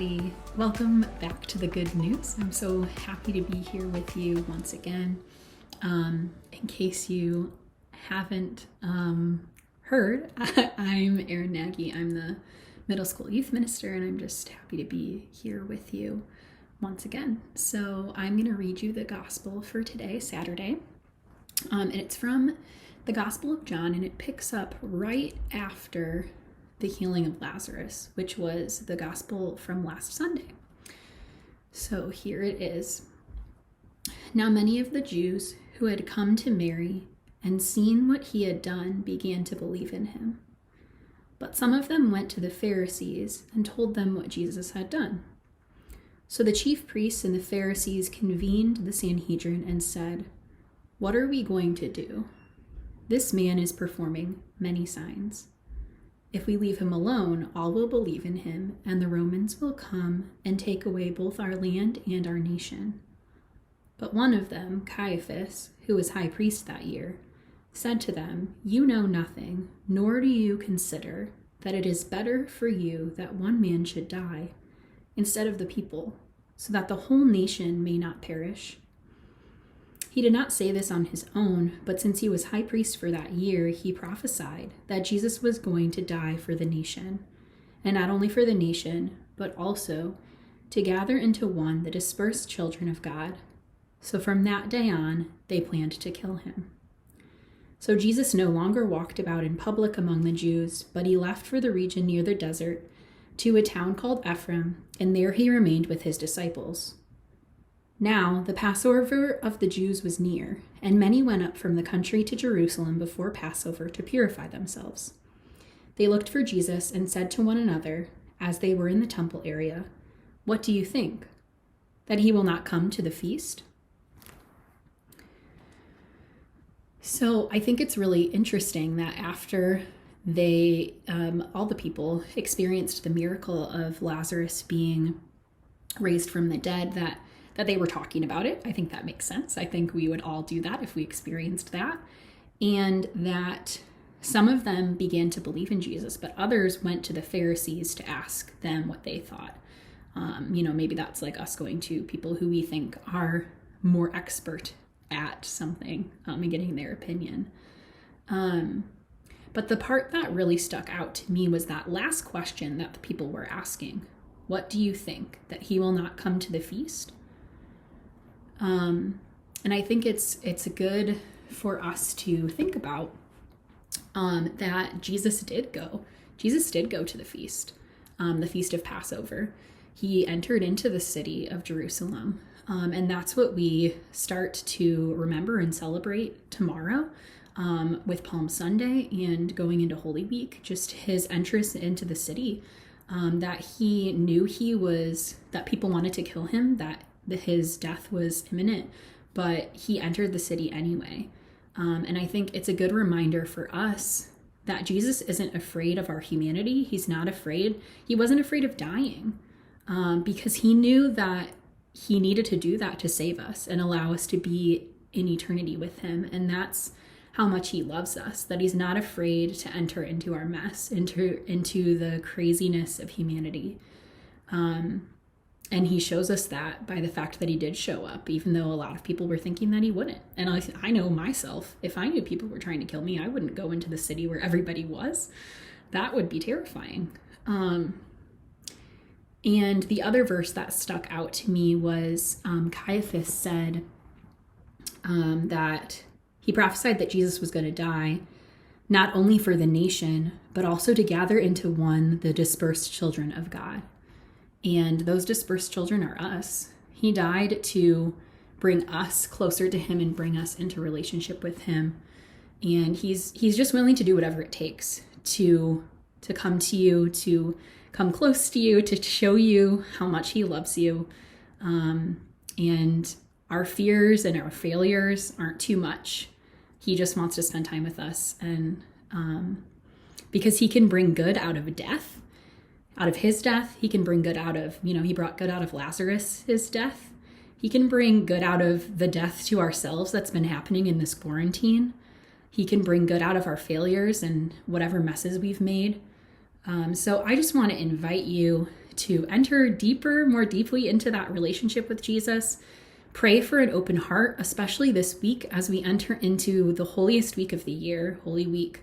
everybody. Welcome back to the good news. I'm so happy to be here with you once again. In case you haven't heard, I'm Erin Nagy. I'm the middle school youth minister, and I'm just happy to be here with you once again. So I'm going to read you the gospel for today, Saturday, and it's from the Gospel of John, and it picks up right after the healing of Lazarus, which was the gospel from last Sunday. So here it is. Now many of the Jews who had come to Mary and seen what he had done began to believe in him. But some of them went to the Pharisees and told them what Jesus had done. So the chief priests and the Pharisees convened the Sanhedrin and said, "What are we going to do? This man is performing many signs. If we leave him alone, all will believe in him, and the Romans will come and take away both our land and our nation." But one of them, Caiaphas, who was high priest that year, said to them, "You know nothing, nor do you consider that it is better for you that one man should die instead of the people, so that the whole nation may not perish." He did not say this on his own, but since he was high priest for that year, he prophesied that Jesus was going to die for the nation, and not only for the nation, but also to gather into one the dispersed children of God. So from that day on, they planned to kill him. So Jesus no longer walked about in public among the Jews, but he left for the region near the desert to a town called Ephraim, and there he remained with his disciples. Now the Passover of the Jews was near, and many went up from the country to Jerusalem before Passover to purify themselves. They looked for Jesus and said to one another, as they were in the temple area, "What do you think? That he will not come to the feast?" So I think it's really interesting that after they, all the people experienced the miracle of Lazarus being raised from the dead, that they were talking about it. I think that makes sense. I think we would all do that if we experienced that. And that some of them began to believe in Jesus, but others went to the Pharisees to ask them what they thought. Maybe that's like us going to people who we think are more expert at something and getting their opinion. But the part that really stuck out to me was that last question that the people were asking. What do you think? That he will not come to the feast? And I think it's good for us to think about that Jesus did go. Jesus did go to the feast of Passover. He entered into the city of Jerusalem, and that's what we start to remember and celebrate tomorrow with Palm Sunday and going into Holy Week. Just his entrance into the city, that he knew that people wanted to kill him, that his death was imminent, but he entered the city anyway. And I think it's a good reminder for us that Jesus isn't afraid of our humanity. He's not afraid. He wasn't afraid of dying because he knew that he needed to do that to save us and allow us to be in eternity with him. And that's how much he loves us, that he's not afraid to enter into our mess, into the craziness of humanity. And he shows us that by the fact that he did show up, even though a lot of people were thinking that he wouldn't. And I know myself, if I knew people were trying to kill me, I wouldn't go into the city where everybody was. That would be terrifying. And the other verse that stuck out to me was Caiaphas said that he prophesied that Jesus was going to die, not only for the nation, but also to gather into one the dispersed children of God. And those dispersed children are us. He died to bring us closer to him and bring us into relationship with him. And he's just willing to do whatever it takes to come to you, to come close to you, to show you how much he loves you. And our fears and our failures aren't too much. He just wants to spend time with us. And because he can bring good out of death, out of his death, he can bring good out of, he brought good out of Lazarus, his death. He can bring good out of the death to ourselves that's been happening in this quarantine. He can bring good out of our failures and whatever messes we've made. So I just want to invite you to enter deeper, more deeply into that relationship with Jesus. Pray for an open heart, especially this week as we enter into the holiest week of the year, Holy Week,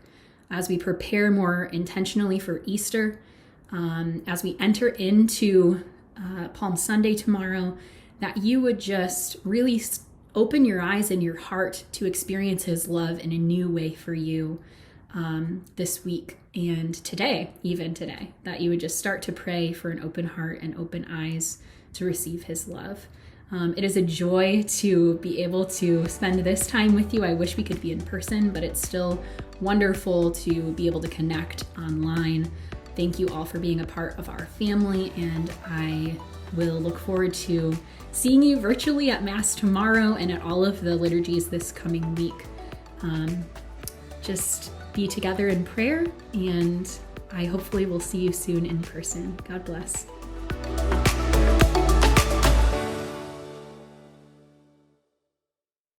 as we prepare more intentionally for Easter, as we enter into Palm Sunday tomorrow, that you would just really open your eyes and your heart to experience his love in a new way for you this week and today, even today, that you would just start to pray for an open heart and open eyes to receive his love. It is a joy to be able to spend this time with you. I wish we could be in person, but it's still wonderful to be able to connect online. Thank you all for being a part of our family, and I will look forward to seeing you virtually at Mass tomorrow and at all of the liturgies this coming week. Just be together in prayer, and I hopefully will see you soon in person. God bless.